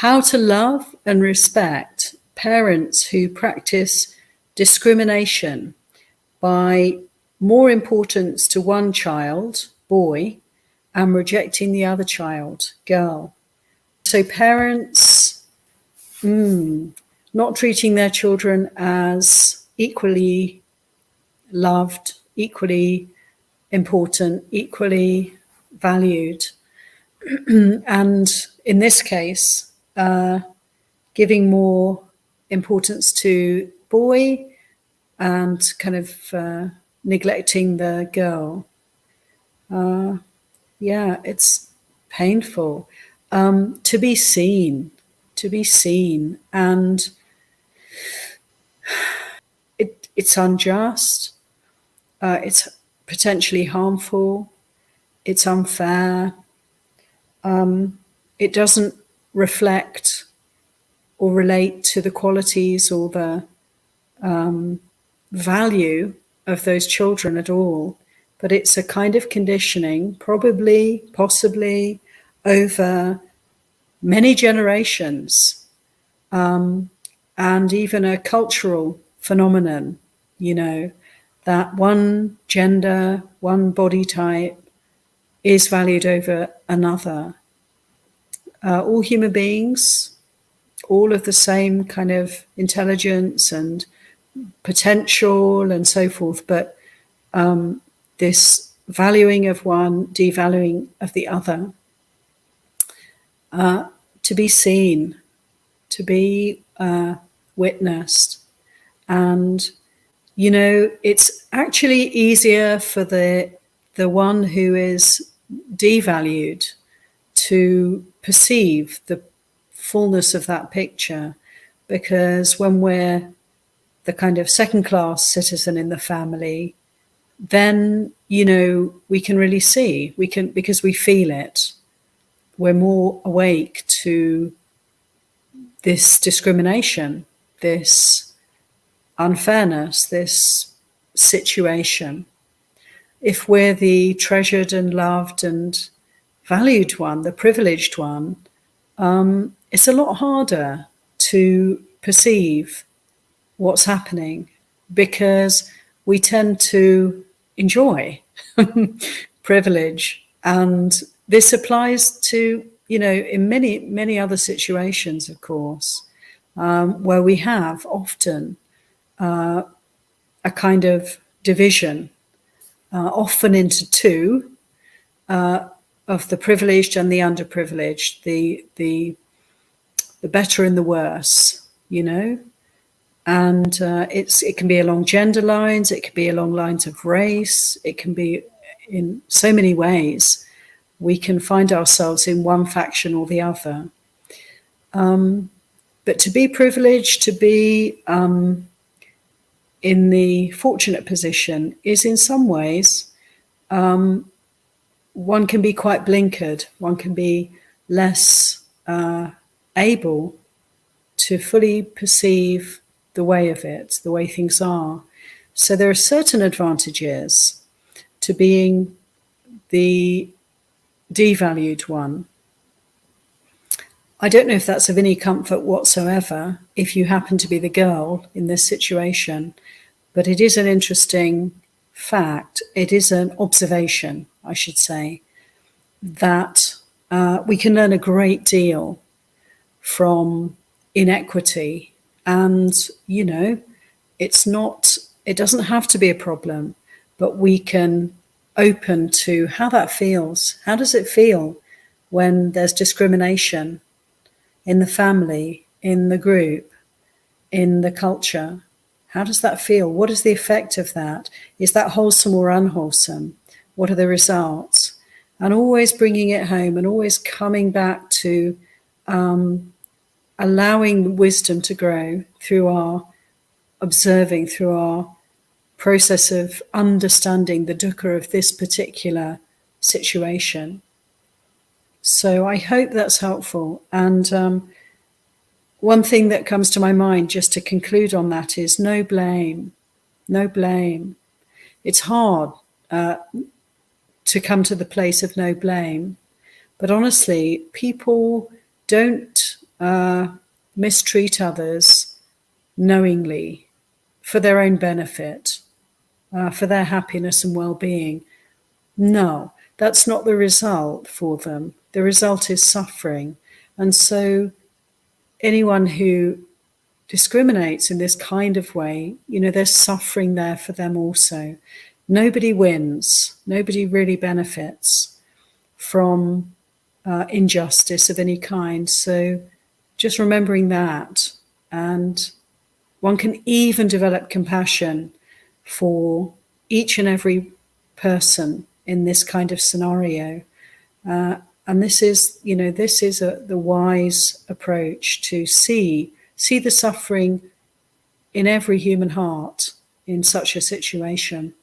how to love and respect parents who practice discrimination by more importance to one child, boy, and rejecting the other child, girl. So parents not treating their children as equally loved, equally important, equally valued. And in this case, giving more importance to boy and kind of neglecting the girl. Yeah, it's painful. To be seen, and it's unjust, it's potentially harmful, it's unfair, it doesn't reflect or relate to the qualities or the value of those children at all. But it's a kind of conditioning, probably, possibly, over many generations, and even a cultural phenomenon, that one gender, one body type is valued over another. All human beings, all of the same kind of intelligence and potential and so forth, but this valuing of one, devaluing of the other. To be seen, to be witnessed. And, it's actually easier for the one who is devalued to perceive the fullness of that picture, because when we're the kind of second-class citizen in the family, then, we can really see, because we feel it. We're more awake to this discrimination, this unfairness, this situation. If we're the treasured and loved and valued one, the privileged one, it's a lot harder to perceive what's happening, because we tend to enjoy privilege. And this applies to, in many, many other situations, of course, where we have often a kind of division, often into two, of the privileged and the underprivileged, the better and the worse, And it can be along gender lines, it can be along lines of race, it can be in so many ways. We can find ourselves in one faction or the other. But to be privileged, to be in the fortunate position, is in some ways, one can be quite blinkered. One can be less able to fully perceive the way of it, the way things are. So there are certain advantages to being the devalued one. I don't know if that's of any comfort whatsoever if you happen to be the girl in this situation, but it is an interesting fact. It is an observation, I should say, that we can learn a great deal from inequity. And, it doesn't have to be a problem, but we can open to how that feels. How does it feel when there's discrimination in the family, in the group, in the culture? How does that feel? What is the effect of that? Is that wholesome or unwholesome? What are the results? And always bringing it home and always coming back to allowing wisdom to grow through our observing, through our process of understanding the dukkha of this particular situation. So I hope that's helpful. And one thing that comes to my mind, just to conclude on that, is no blame. No blame. It's hard to come to the place of no blame. But honestly, people don't mistreat others knowingly for their own benefit, for their happiness and well-being. No, that's not the result for them. The result is suffering. And so anyone who discriminates in this kind of way, there's suffering there for them also. Nobody wins. Nobody really benefits from injustice of any kind. So just remembering that, and one can even develop compassion for each and every person in this kind of scenario. And this is the wise approach to see the suffering in every human heart in such a situation.